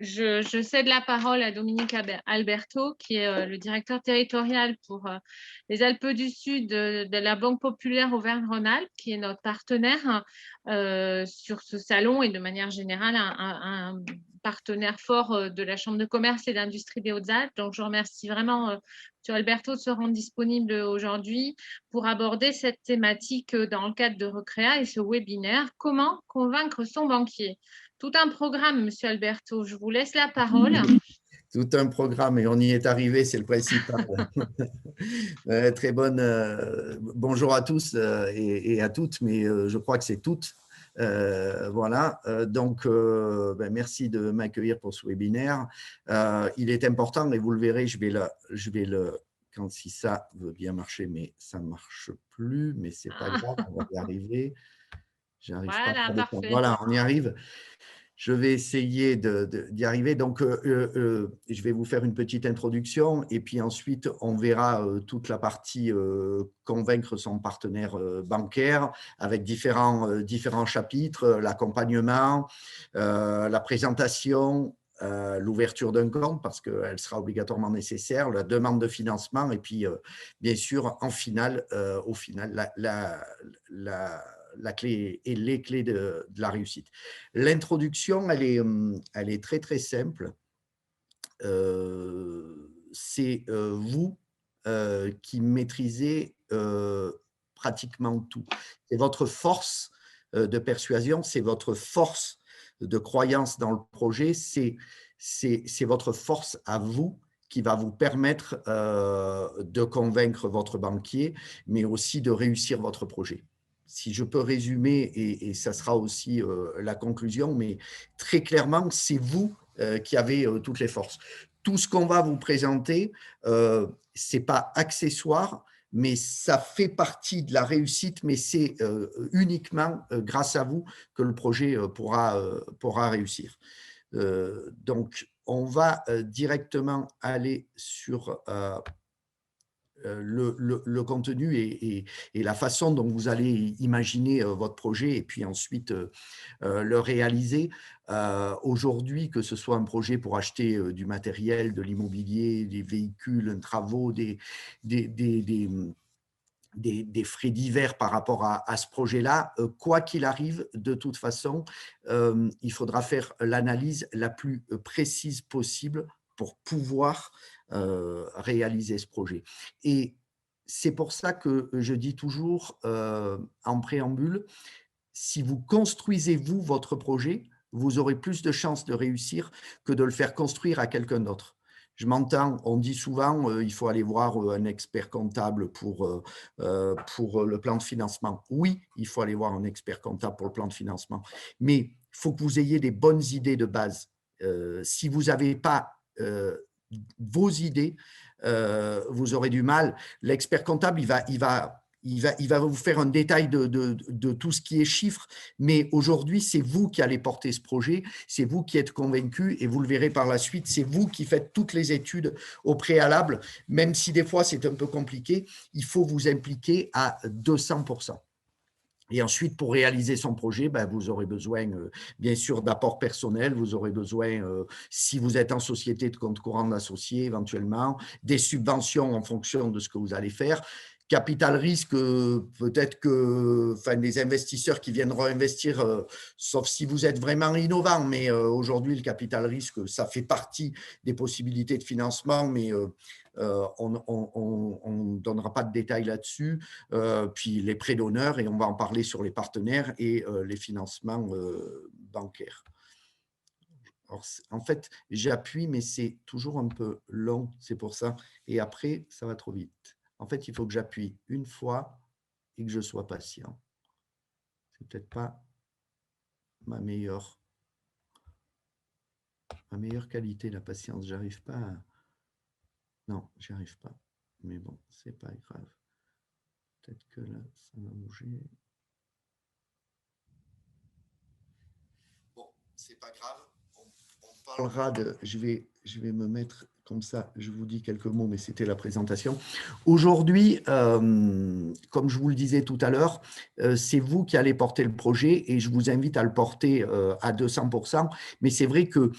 Je cède la parole à Dominique Alberto, qui est le directeur territorial pour les Alpes du Sud de la Banque Populaire Auvergne-Rhône-Alpes, qui est notre partenaire sur ce salon et de manière générale un partenaire fort de la Chambre de commerce et d'industrie des Hautes-Alpes. Donc, je remercie vraiment M. Alberto de se rendre disponible aujourd'hui pour aborder cette thématique dans le cadre de Recrea et ce webinaire. Comment convaincre son banquier? Tout un programme, Monsieur Alberto. Je vous laisse la parole. Tout un programme et on y est arrivé, c'est le principal. Très bonne. Bonjour à tous et à toutes, mais je crois que c'est toutes. Voilà, donc merci de m'accueillir pour ce webinaire. Il est important et vous le verrez, je vais le quand si ça veut bien marcher, mais ça ne marche plus, mais c'est pas grave, on va y arriver. J'arrive pas. Voilà, parfait. Voilà, on y arrive. Je vais essayer d'y arriver. Donc, je vais vous faire une petite introduction et puis ensuite, on verra toute la partie convaincre son partenaire bancaire avec différents chapitres, l'accompagnement, la présentation, l'ouverture d'un compte parce qu'elle sera obligatoirement nécessaire, la demande de financement et puis, bien sûr, au final, la clé et les clés de la réussite. L'introduction, elle est très, très simple. C'est vous qui maîtrisez pratiquement tout. C'est votre force de persuasion, c'est votre force de croyance dans le projet, c'est votre force à vous qui va vous permettre de convaincre votre banquier, mais aussi de réussir votre projet. Si je peux résumer, et ça sera aussi la conclusion, mais très clairement, c'est vous qui avez toutes les forces. Tout ce qu'on va vous présenter, ce n'est pas accessoire, mais ça fait partie de la réussite, mais c'est uniquement grâce à vous que le projet pourra réussir. Donc, on va directement aller sur le contenu et la façon dont vous allez imaginer votre projet et puis ensuite le réaliser. Aujourd'hui, que ce soit un projet pour acheter du matériel, de l'immobilier, des véhicules, des travaux, des frais divers par rapport à ce projet-là, quoi qu'il arrive, de toute façon, il faudra faire l'analyse la plus précise possible pour pouvoir réaliser ce projet. Et c'est pour ça que je dis toujours en préambule, si vous construisez vous votre projet, vous aurez plus de chances de réussir que de le faire construire à quelqu'un d'autre. Je m'entends, on dit souvent il faut aller voir un expert comptable pour le plan de financement. Oui, il faut aller voir un expert comptable pour le plan de financement, mais il faut que vous ayez des bonnes idées de base. Si vous n'avez pas vos idées, vous aurez du mal. L'expert comptable, il va vous faire un détail de tout ce qui est chiffres, mais aujourd'hui, c'est vous qui allez porter ce projet, c'est vous qui êtes convaincu et vous le verrez par la suite, c'est vous qui faites toutes les études au préalable, même si des fois c'est un peu compliqué, il faut vous impliquer à 200%. Et ensuite, pour réaliser son projet, vous aurez besoin, bien sûr, d'apports personnels. Vous aurez besoin, si vous êtes en société de compte courant d'associés, éventuellement, des subventions en fonction de ce que vous allez faire. Capital risque, peut-être que les investisseurs qui viendront investir, sauf si vous êtes vraiment innovant, mais aujourd'hui, le capital risque, ça fait partie des possibilités de financement, mais on ne donnera pas de détails là-dessus. Puis les prêts d'honneur, et on va en parler sur les partenaires et les financements bancaires. Alors, en fait, j'appuie, mais c'est toujours un peu long, c'est pour ça. Et après, ça va trop vite. En fait, il faut que j'appuie une fois et que je sois patient. C'est peut-être pas ma meilleure qualité, la patience. J'arrive pas à... Non, j'y arrive pas. Mais bon, c'est pas grave. Peut-être que là, ça va bouger. Bon, c'est pas grave. On parlera de... Je vais me mettre comme ça. Je vous dis quelques mots, mais c'était la présentation. Aujourd'hui, comme je vous le disais tout à l'heure, c'est vous qui allez porter le projet et je vous invite à le porter à 200%. Mais c'est vrai que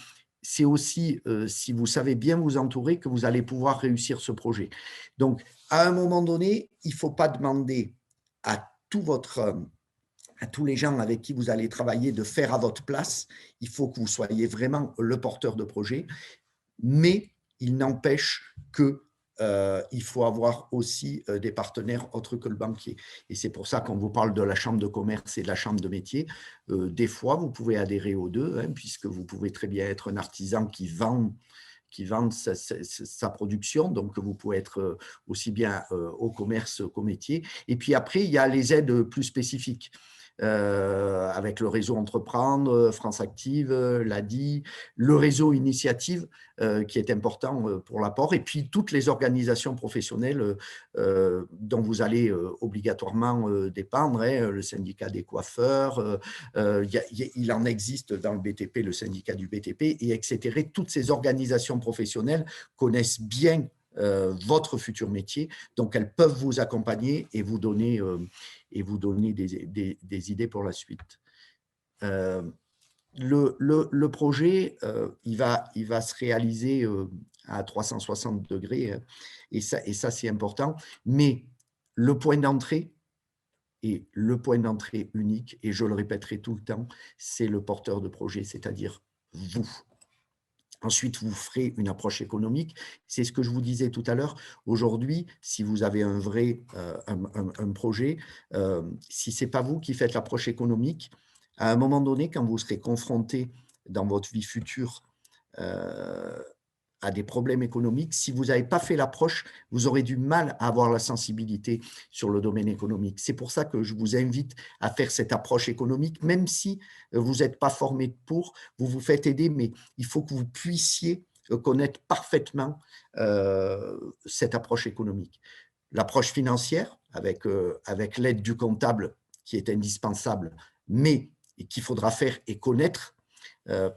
c'est aussi, si vous savez bien vous entourer, que vous allez pouvoir réussir ce projet. Donc, à un moment donné, il ne faut pas demander à à tous les gens avec qui vous allez travailler de faire à votre place. Il faut que vous soyez vraiment le porteur de projet, mais il n'empêche que il faut avoir aussi des partenaires autres que le banquier. Et c'est pour ça qu'on vous parle de la chambre de commerce et de la chambre de métier. Des fois, vous pouvez adhérer aux deux, hein, puisque vous pouvez très bien être un artisan qui vend sa production, donc vous pouvez être aussi bien au commerce qu'au métier. Et puis après, il y a les aides plus spécifiques. Avec le réseau Entreprendre, France Active, l'ADI, le réseau Initiative qui est important pour l'apport, et puis toutes les organisations professionnelles dont vous allez obligatoirement dépendre, hein, le syndicat des coiffeurs, il en existe dans le BTP, le syndicat du BTP, et etc. Toutes ces organisations professionnelles connaissent bien votre futur métier, donc elles peuvent vous accompagner et vous donner des idées pour la suite. Le projet, il va se réaliser à 360 degrés, et ça c'est important, mais le point d'entrée, et le point d'entrée unique, et je le répéterai tout le temps, c'est le porteur de projet, c'est-à-dire vous. Ensuite, vous ferez une approche économique. C'est ce que je vous disais tout à l'heure. Aujourd'hui, si vous avez un vrai un projet, si ce n'est pas vous qui faites l'approche économique, à un moment donné, quand vous serez confronté dans votre vie future à des problèmes économiques, si vous n'avez pas fait l'approche, vous aurez du mal à avoir la sensibilité sur le domaine économique. C'est pour ça que je vous invite à faire cette approche économique, même si vous n'êtes pas formé pour, vous vous faites aider, mais il faut que vous puissiez connaître parfaitement cette approche économique. L'approche financière, avec l'aide du comptable qui est indispensable, mais qu'il faudra faire et connaître,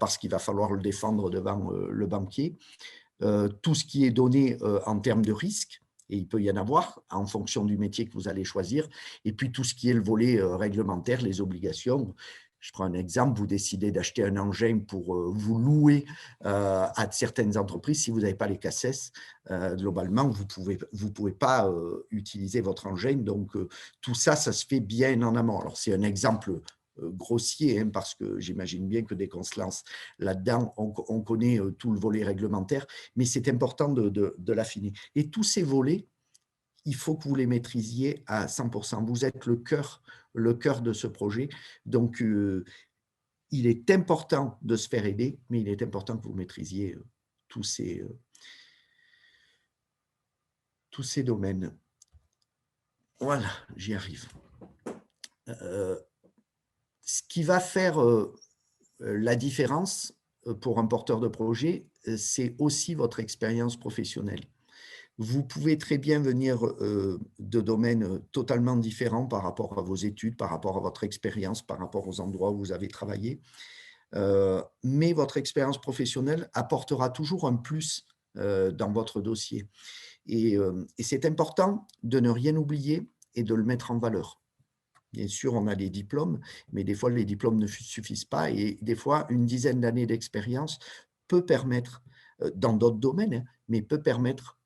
parce qu'il va falloir le défendre devant le banquier. Tout ce qui est donné en termes de risque, et il peut y en avoir en fonction du métier que vous allez choisir, et puis tout ce qui est le volet réglementaire, les obligations. Je prends un exemple, vous décidez d'acheter un engin pour vous louer à certaines entreprises. Si vous n'avez pas les CACES, globalement, vous pouvez pas utiliser votre engin. Donc, tout ça, ça se fait bien en amont. Alors, c'est un exemple grossier, hein, parce que j'imagine bien que dès qu'on se lance là-dedans, on connaît tout le volet réglementaire, mais c'est important de l'affiner. Et tous ces volets, il faut que vous les maîtrisiez à 100%. Vous êtes le cœur de ce projet. Donc, il est important de se faire aider, mais il est important que vous maîtrisiez tous ces domaines. Voilà, j'y arrive. Ce qui va faire la différence pour un porteur de projet, c'est aussi votre expérience professionnelle. Vous pouvez très bien venir de domaines totalement différents par rapport à vos études, par rapport à votre expérience, par rapport aux endroits où vous avez travaillé. Mais votre expérience professionnelle apportera toujours un plus dans votre dossier. Et c'est important de ne rien oublier et de le mettre en valeur. Bien sûr, on a des diplômes, mais des fois, les diplômes ne suffisent pas. Et des fois, une dizaine d'années d'expérience peut permettre, dans d'autres domaines, hein, mais peut permettre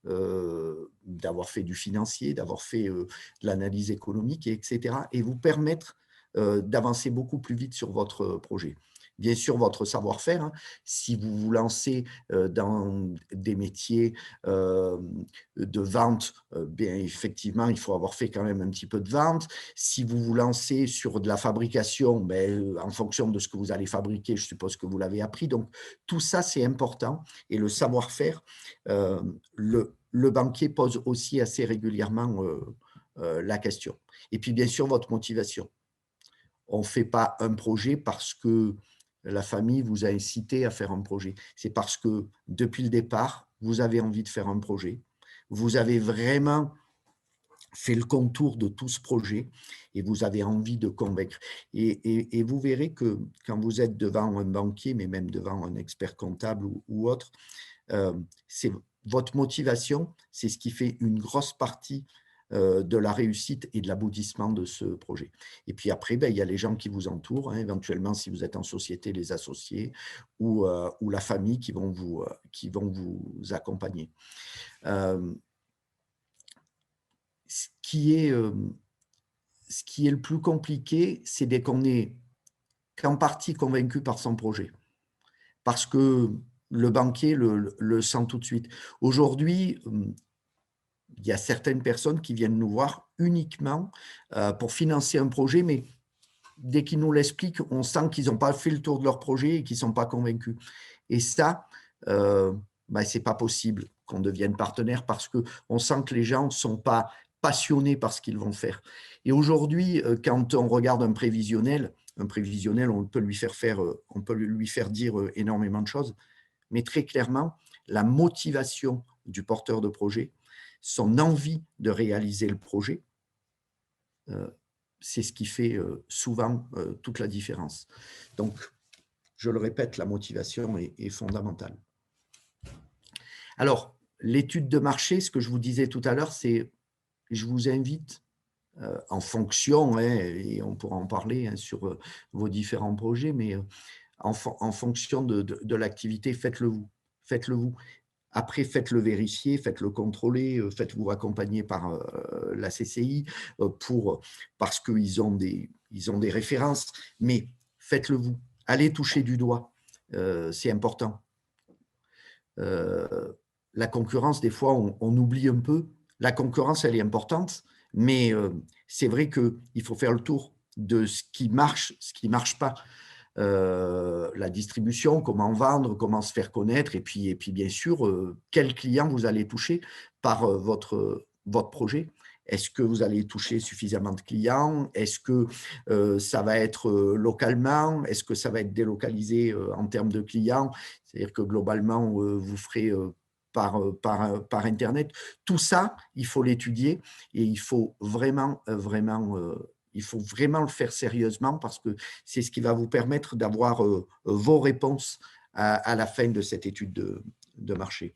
d'avoir fait du financier, d'avoir fait de l'analyse économique, etc. Et vous permettre d'avancer beaucoup plus vite sur votre projet. Bien sûr, votre savoir-faire, hein, si vous vous lancez dans des métiers de vente, bien effectivement, il faut avoir fait quand même un petit peu de vente. Si vous vous lancez sur de la fabrication, ben, en fonction de ce que vous allez fabriquer, je suppose que vous l'avez appris. Donc, tout ça, c'est important. Et le savoir-faire, le banquier pose aussi assez régulièrement la question. Et puis, bien sûr, votre motivation. On ne fait pas un projet parce que la famille vous a incité à faire un projet. C'est parce que, depuis le départ, vous avez envie de faire un projet. Vous avez vraiment fait le contour de tout ce projet et vous avez envie de convaincre. Et vous verrez que quand vous êtes devant un banquier, mais même devant un expert comptable ou autre, c'est votre motivation, c'est ce qui fait une grosse partie de la réussite et de l'aboutissement de ce projet. Et puis après, il y a les gens qui vous entourent, hein, éventuellement si vous êtes en société, les associés ou la famille qui vont vous accompagner. Ce qui est le plus compliqué, c'est dès qu'on est qu'en partie convaincu par son projet, parce que le banquier le sent tout de suite. Aujourd'hui, il y a certaines personnes qui viennent nous voir uniquement pour financer un projet, mais dès qu'ils nous l'expliquent, on sent qu'ils n'ont pas fait le tour de leur projet et qu'ils ne sont pas convaincus. Et ça, ce n'est pas possible qu'on devienne partenaire parce qu'on sent que les gens ne sont pas passionnés par ce qu'ils vont faire. Et aujourd'hui, quand on regarde un prévisionnel, on peut lui faire dire énormément de choses, mais très clairement, la motivation du porteur de projet, son envie de réaliser le projet, c'est ce qui fait souvent toute la différence. Donc, je le répète, la motivation est fondamentale. Alors, l'étude de marché, ce que je vous disais tout à l'heure, c'est, je vous invite, en fonction, hein, et on pourra en parler sur vos différents projets, mais en fonction de l'activité, faites-le vous. Faites-le vous. Après, faites-le vérifier, faites-le contrôler, faites-vous accompagner par la CCI parce qu'ils ont des références, mais faites-le vous. Allez toucher du doigt, c'est important. La concurrence, des fois, on oublie un peu. La concurrence, elle est importante, mais c'est vrai qu'il faut faire le tour de ce qui marche pas. La distribution, comment vendre, comment se faire connaître, et puis bien sûr, quels clients vous allez toucher par votre projet. Est-ce que vous allez toucher suffisamment de clients? Est-ce que ça va être localement? Est-ce que ça va être délocalisé en termes de clients? C'est-à-dire que globalement, vous ferez par Internet. Tout ça, il faut l'étudier et il faut vraiment le faire sérieusement parce que c'est ce qui va vous permettre d'avoir vos réponses à la fin de cette étude de marché.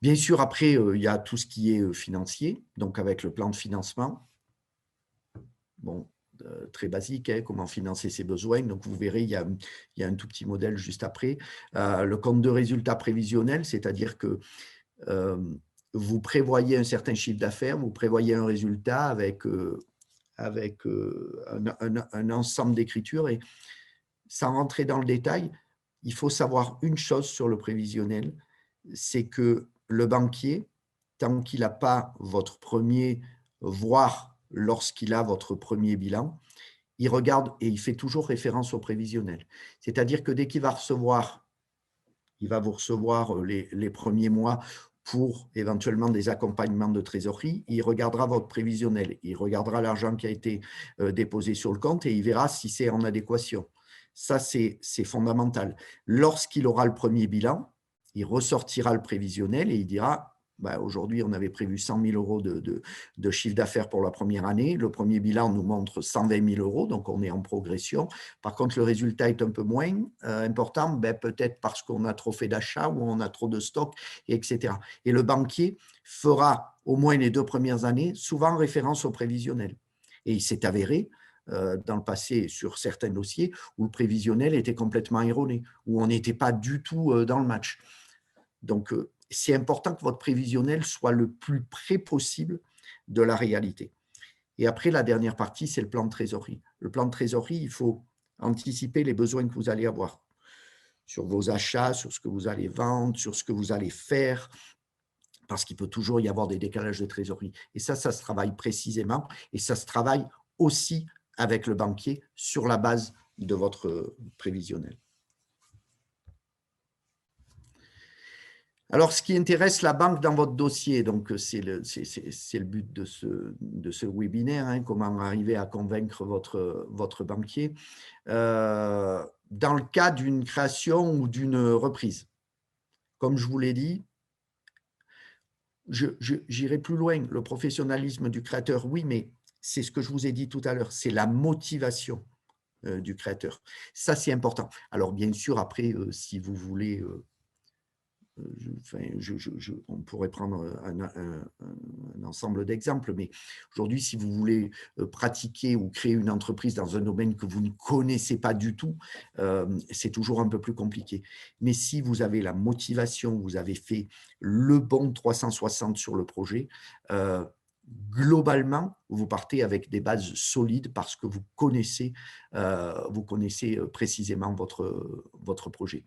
Bien sûr, après, il y a tout ce qui est financier, donc avec le plan de financement. Bon, très basique, hein, comment financer ses besoins. Donc, vous verrez, il y a un tout petit modèle juste après. Le compte de résultat prévisionnel, c'est-à-dire que vous prévoyez un certain chiffre d'affaires, vous prévoyez un résultat avec un ensemble d'écritures. Et sans rentrer dans le détail, il faut savoir une chose sur le prévisionnel, c'est que le banquier, tant qu'il n'a pas votre premier, voire lorsqu'il a votre premier bilan, il regarde et il fait toujours référence au prévisionnel. C'est-à-dire que dès qu'il va recevoir, il va vous recevoir les premiers mois pour éventuellement des accompagnements de trésorerie, il regardera votre prévisionnel, il regardera l'argent qui a été déposé sur le compte et il verra si c'est en adéquation. Ça, c'est fondamental. Lorsqu'il aura le premier bilan, il ressortira le prévisionnel et il dira aujourd'hui, on avait prévu 100 000 euros de chiffre d'affaires pour la première année. Le premier bilan nous montre 120 000 euros, donc on est en progression. Par contre, le résultat est un peu moins important, peut-être parce qu'on a trop fait d'achats ou on a trop de stocks, etc. Et le banquier fera au moins les 2 premières années souvent référence au prévisionnel. Et il s'est avéré dans le passé sur certains dossiers où le prévisionnel était complètement erroné, où on n'était pas du tout dans le match. Donc, c'est important que votre prévisionnel soit le plus près possible de la réalité. Et après, la dernière partie, c'est le plan de trésorerie. Le plan de trésorerie, il faut anticiper les besoins que vous allez avoir sur vos achats, sur ce que vous allez vendre, sur ce que vous allez faire, parce qu'il peut toujours y avoir des décalages de trésorerie. Et ça se travaille précisément et ça se travaille aussi avec le banquier sur la base de votre prévisionnel. Alors, ce qui intéresse la banque dans votre dossier, donc c'est le but de ce webinaire, hein, comment arriver à convaincre votre banquier dans le cas d'une création ou d'une reprise. Comme je vous l'ai dit, j'irai plus loin. Le professionnalisme du créateur, oui, mais c'est ce que je vous ai dit tout à l'heure, c'est la motivation du créateur. Ça, c'est important. Alors, bien sûr, après, si vous voulez on pourrait prendre un ensemble d'exemples, mais aujourd'hui, si vous voulez pratiquer ou créer une entreprise dans un domaine que vous ne connaissez pas du tout, c'est toujours un peu plus compliqué. Mais si vous avez la motivation, vous avez fait le bon 360 sur le projet, globalement, vous partez avec des bases solides parce que vous connaissez précisément votre projet.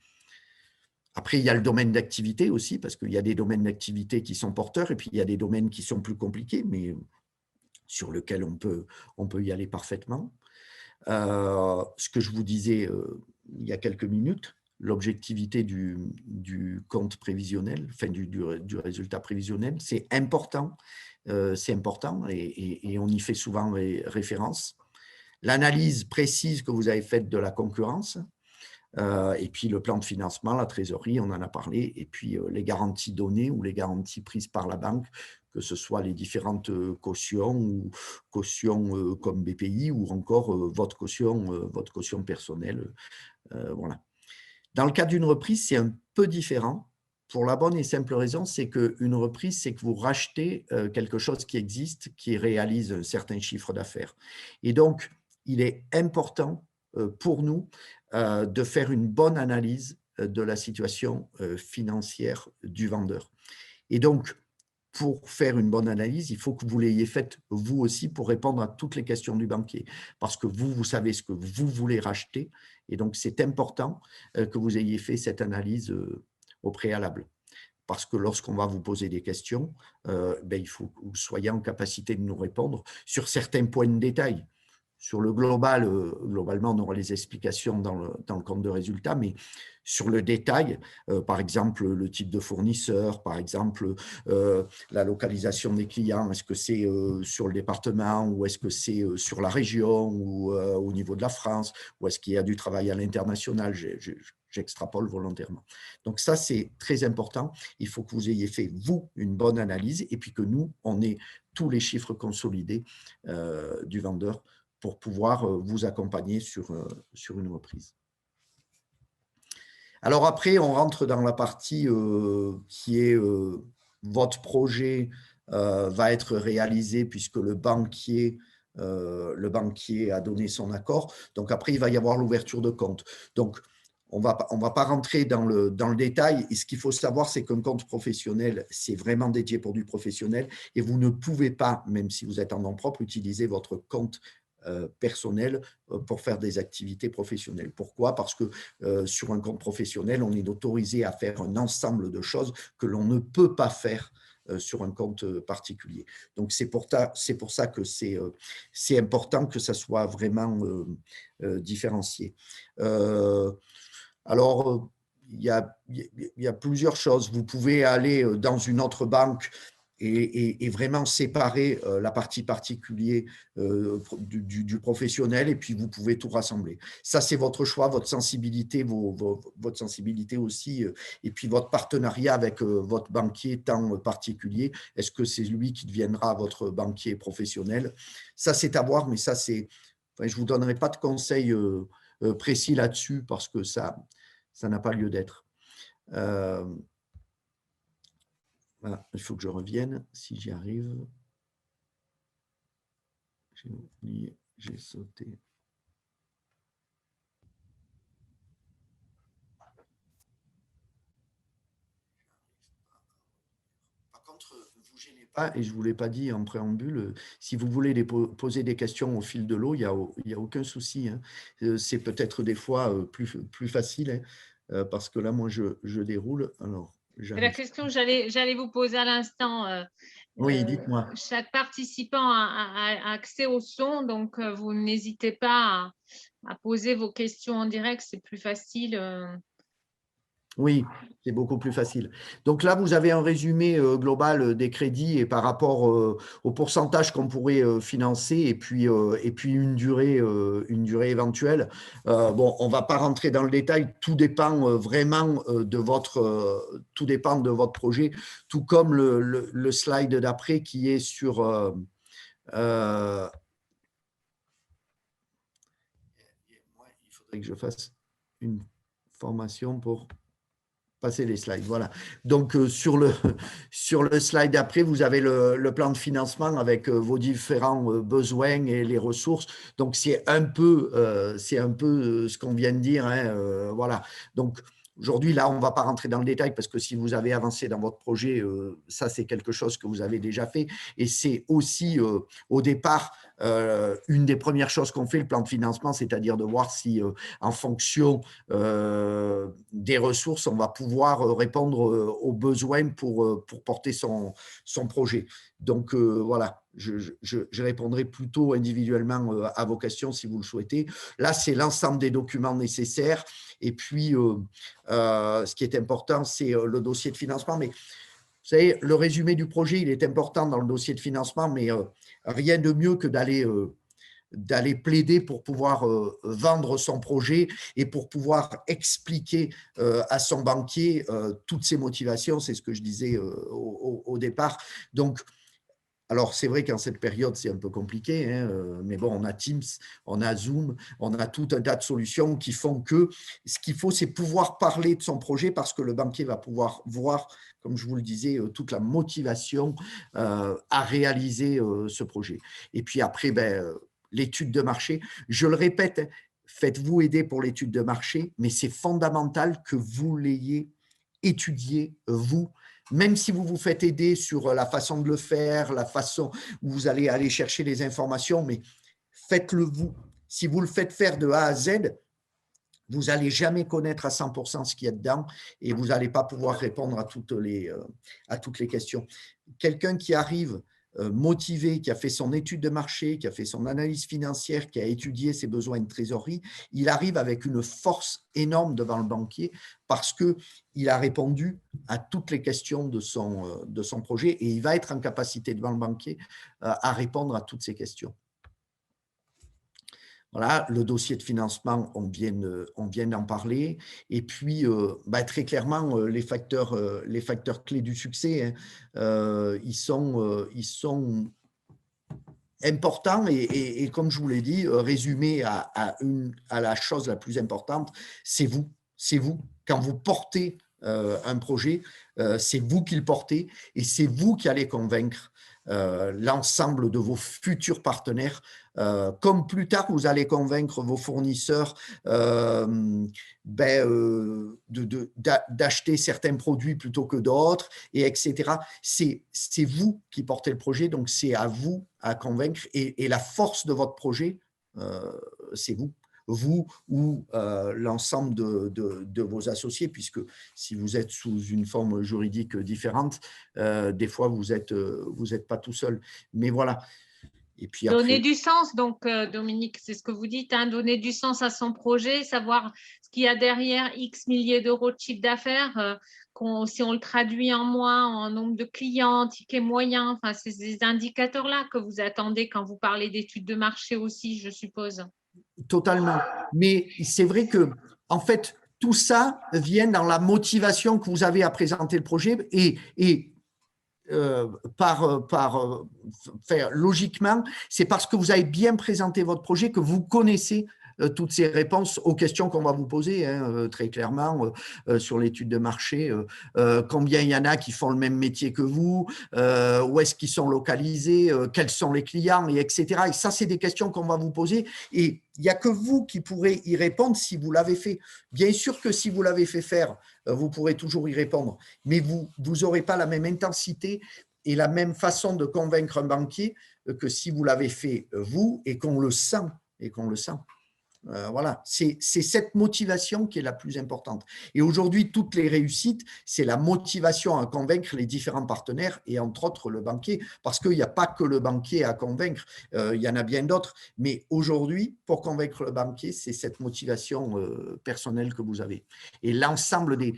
Après, il y a le domaine d'activité aussi, parce qu'il y a des domaines d'activité qui sont porteurs et puis il y a des domaines qui sont plus compliqués, mais sur lesquels on peut y aller parfaitement. Ce que je vous disais il y a quelques minutes, l'objectivité du compte prévisionnel, enfin du résultat prévisionnel, c'est important et on y fait souvent référence. L'analyse précise que vous avez faite de la concurrence, et puis le plan de financement, la trésorerie, on en a parlé, et puis les garanties données ou les garanties prises par la banque, que ce soit les différentes cautions ou cautions comme BPI ou encore votre caution personnelle. Voilà. Dans le cas d'une reprise, c'est un peu différent. Pour la bonne et simple raison, c'est qu'une reprise, c'est que vous rachetez quelque chose qui existe, qui réalise un certain chiffre d'affaires. Et donc, il est important pour nous de faire une bonne analyse de la situation financière du vendeur. Et donc, pour faire une bonne analyse, il faut que vous l'ayez faite vous aussi pour répondre à toutes les questions du banquier. Parce que vous savez ce que vous voulez racheter. Et donc, c'est important que vous ayez fait cette analyse au préalable. Parce que lorsqu'on va vous poser des questions, il faut que vous soyez en capacité de nous répondre sur certains points de détail. Sur le global, globalement, on aura les explications dans le compte de résultat, mais sur le détail, par exemple, le type de fournisseur, par exemple, la localisation des clients, est-ce que c'est sur le département ou est-ce que c'est sur la région ou au niveau de la France, ou est-ce qu'il y a du travail à l'international, j'extrapole volontairement. Donc ça, c'est très important. Il faut que vous ayez fait, vous, une bonne analyse et puis que nous, on ait tous les chiffres consolidés du vendeur pour pouvoir vous accompagner sur une reprise. Alors après, on rentre dans la partie qui est votre projet va être réalisé puisque le banquier a donné son accord. Donc après, il va y avoir l'ouverture de compte. Donc, on va pas rentrer dans le détail. Et ce qu'il faut savoir, c'est qu'un compte professionnel, c'est vraiment dédié pour du professionnel. Et vous ne pouvez pas, même si vous êtes en nom propre, utiliser votre compte personnel pour faire des activités professionnelles. Pourquoi? Parce que sur un compte professionnel, on est autorisé à faire un ensemble de choses que l'on ne peut pas faire sur un compte particulier. Donc, c'est pour ça que c'est important que ça soit vraiment différencié. Alors, il y a plusieurs choses. Vous pouvez aller dans une autre banque et vraiment séparer la partie particulier du professionnel et puis vous pouvez tout rassembler. Ça, c'est votre choix, votre sensibilité, votre sensibilité aussi et puis votre partenariat avec votre banquier tant particulier. Est-ce que c'est lui qui deviendra votre banquier professionnel? Ça, c'est à voir, mais ça, c'est… Enfin, je ne vous donnerai pas de conseils précis là-dessus parce que ça n'a pas lieu d'être. Voilà, il faut que je revienne, si j'y arrive. J'ai oublié, j'ai sauté. Par contre, ne vous gênez pas, et je ne vous l'ai pas dit en préambule, si vous voulez poser des questions au fil de l'eau, il n'y a aucun souci. Hein. C'est peut-être des fois plus facile, hein, parce que là, moi, je déroule. Alors, la question que j'allais vous poser à l'instant. Oui, dites-moi. Chaque participant a accès au son, donc vous n'hésitez pas à poser vos questions en direct, c'est plus facile. Oui, c'est beaucoup plus facile. Donc là, vous avez un résumé global des crédits et par rapport au pourcentage qu'on pourrait financer et puis une durée éventuelle. Bon, on ne va pas rentrer dans le détail. Tout dépend vraiment tout dépend de votre projet, tout comme le slide d'après qui est sur… il faudrait que je fasse une formation pour… Passer les slides, voilà. Donc, sur le slide d'après, vous avez le plan de financement avec vos différents besoins et les ressources. Donc, c'est un peu ce qu'on vient de dire, hein, voilà. Donc, aujourd'hui, là, on ne va pas rentrer dans le détail parce que si vous avez avancé dans votre projet, ça, c'est quelque chose que vous avez déjà fait. Et c'est aussi, au départ, une des premières choses qu'on fait, le plan de financement, c'est-à-dire de voir si, en fonction des ressources, on va pouvoir répondre aux besoins pour porter son projet. Donc, voilà, je répondrai plutôt individuellement à vos questions si vous le souhaitez. Là, c'est l'ensemble des documents nécessaires. Et puis, ce qui est important, c'est le dossier de financement. Mais vous savez, le résumé du projet, il est important dans le dossier de financement, mais rien de mieux que d'aller plaider pour pouvoir vendre son projet et pour pouvoir expliquer à son banquier toutes ses motivations. C'est ce que je disais au départ. Donc, alors, c'est vrai qu'en cette période, c'est un peu compliqué, hein, mais bon, on a Teams, on a Zoom, on a tout un tas de solutions qui font que ce qu'il faut, c'est pouvoir parler de son projet parce que le banquier va pouvoir voir, comme je vous le disais, toute la motivation à réaliser ce projet. Et puis après, l'étude de marché, je le répète, hein, faites-vous aider pour l'étude de marché, mais c'est fondamental que vous l'ayez étudié, vous, même si vous vous faites aider sur la façon de le faire, la façon où vous allez aller chercher les informations, mais faites-le vous. Si vous le faites faire de A à Z, vous n'allez jamais connaître à 100% ce qu'il y a dedans et vous n'allez pas pouvoir répondre à toutes les questions. Quelqu'un qui arrive motivé, qui a fait son étude de marché, qui a fait son analyse financière, qui a étudié ses besoins de trésorerie, il arrive avec une force énorme devant le banquier parce qu'il a répondu à toutes les questions de son projet et il va être en capacité devant le banquier à répondre à toutes ces questions. Voilà, le dossier de financement, on vient d'en parler. Et puis, très clairement, les facteurs clés du succès, hein, ils sont importants. Et comme je vous l'ai dit, résumé à la chose la plus importante, c'est vous. C'est vous. Quand vous portez un projet, c'est vous qui le portez et c'est vous qui allez convaincre l'ensemble de vos futurs partenaires. Comme plus tard, vous allez convaincre vos fournisseurs d'acheter certains produits plutôt que d'autres, et etc. C'est vous qui portez le projet, donc c'est à vous à convaincre. Et la force de votre projet, c'est vous. Vous ou l'ensemble de vos associés, puisque si vous êtes sous une forme juridique différente, des fois, vous êtes pas tout seul. Mais voilà. Et puis après… Donner du sens, donc, Dominique, c'est ce que vous dites, hein, donner du sens à son projet, savoir ce qu'il y a derrière X milliers d'euros de chiffre d'affaires, si on le traduit en mois, en nombre de clients, tickets moyens, enfin, c'est ces indicateurs-là que vous attendez quand vous parlez d'études de marché aussi, je suppose. Totalement. Mais c'est vrai que, en fait, tout ça vient dans la motivation que vous avez à présenter le projet et logiquement, c'est parce que vous avez bien présenté votre projet que vous connaissez toutes ces réponses aux questions qu'on va vous poser, hein, très clairement, sur l'étude de marché. Combien il y en a qui font le même métier que vous, où est-ce qu'ils sont localisés, quels sont les clients, et etc. Et ça, c'est des questions qu'on va vous poser. Et il n'y a que vous qui pourrez y répondre si vous l'avez fait. Bien sûr que si vous l'avez fait faire, vous pourrez toujours y répondre. Mais vous n'aurez pas la même intensité et la même façon de convaincre un banquier que si vous l'avez fait vous et qu'on le sent. Voilà, c'est cette motivation qui est la plus importante. Et aujourd'hui, toutes les réussites, c'est la motivation à convaincre les différents partenaires et entre autres le banquier, parce qu'il n'y a pas que le banquier à convaincre, il y en a bien d'autres. Mais aujourd'hui, pour convaincre le banquier, c'est cette motivation personnelle que vous avez. Et l'ensemble des…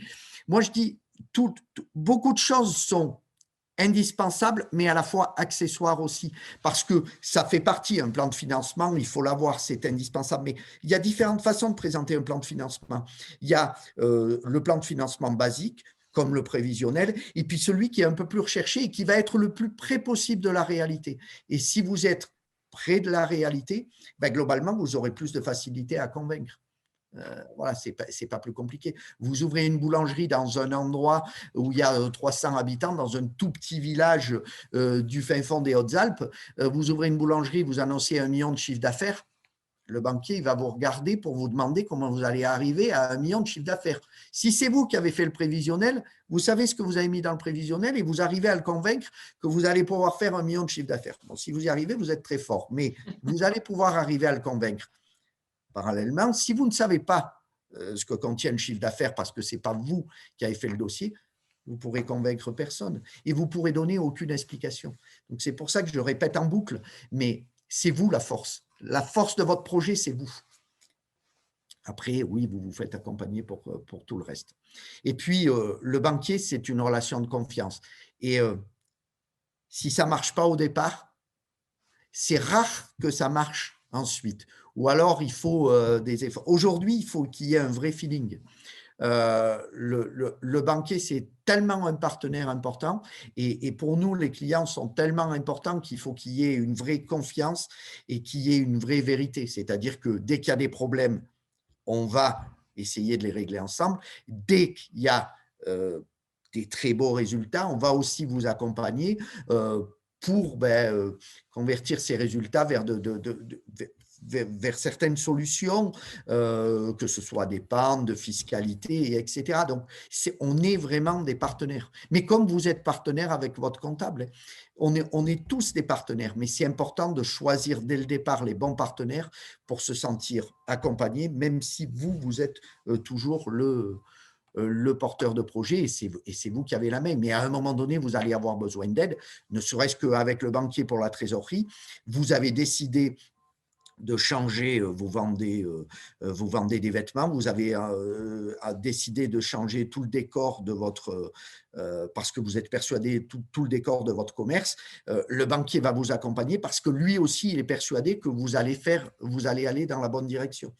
Moi, je dis, beaucoup de choses sont indispensable, mais à la fois accessoire aussi, parce que ça fait partie, un plan de financement, il faut l'avoir, c'est indispensable, mais il y a différentes façons de présenter un plan de financement. Il y a le plan de financement basique, comme le prévisionnel, et puis celui qui est un peu plus recherché et qui va être le plus près possible de la réalité. Et si vous êtes près de la réalité, globalement, vous aurez plus de facilité à convaincre. Voilà, c'est pas plus compliqué. Vous ouvrez une boulangerie dans un endroit où il y a 300 habitants, dans un tout petit village du fin fond des Hautes-Alpes. Vous ouvrez une boulangerie, vous annoncez 1 million de chiffre d'affaires. Le banquier il va vous regarder pour vous demander comment vous allez arriver à 1 million de chiffre d'affaires. Si c'est vous qui avez fait le prévisionnel, vous savez ce que vous avez mis dans le prévisionnel et vous arrivez à le convaincre que vous allez pouvoir faire 1 million de chiffre d'affaires. Bon, si vous y arrivez, vous êtes très fort, mais vous allez pouvoir arriver à le convaincre. Parallèlement, si vous ne savez pas ce que contient le chiffre d'affaires parce que ce n'est pas vous qui avez fait le dossier, vous ne pourrez convaincre personne et vous ne pourrez donner aucune explication. Donc, c'est pour ça que je répète en boucle, mais c'est vous la force. La force de votre projet, c'est vous. Après, oui, vous vous faites accompagner pour tout le reste. Et puis, le banquier, c'est une relation de confiance. Et si ça ne marche pas au départ, c'est rare que ça marche ensuite. Ou alors, il faut des efforts. Aujourd'hui, il faut qu'il y ait un vrai feeling. Le banquier, c'est tellement un partenaire important et pour nous, les clients sont tellement importants qu'il faut qu'il y ait une vraie confiance et qu'il y ait une vraie vérité. C'est-à-dire que dès qu'il y a des problèmes, on va essayer de les régler ensemble. Dès qu'il y a des très beaux résultats, on va aussi vous accompagner pour convertir ces résultats vers certaines solutions, que ce soit d'épargne, de fiscalité, etc. Donc, on est vraiment des partenaires. Mais comme vous êtes partenaire avec votre comptable, on est tous des partenaires, mais c'est important de choisir dès le départ les bons partenaires pour se sentir accompagné, même si vous êtes toujours le porteur de projet et c'est vous qui avez la main. Mais à un moment donné, vous allez avoir besoin d'aide, ne serait-ce qu'avec le banquier pour la trésorerie. Vous avez décidé de changer, vous vendez des vêtements, vous avez décidé de changer tout le décor de votre, parce que vous êtes persuadé tout le décor de votre commerce, le banquier va vous accompagner parce que lui aussi, il est persuadé que vous allez aller dans la bonne direction.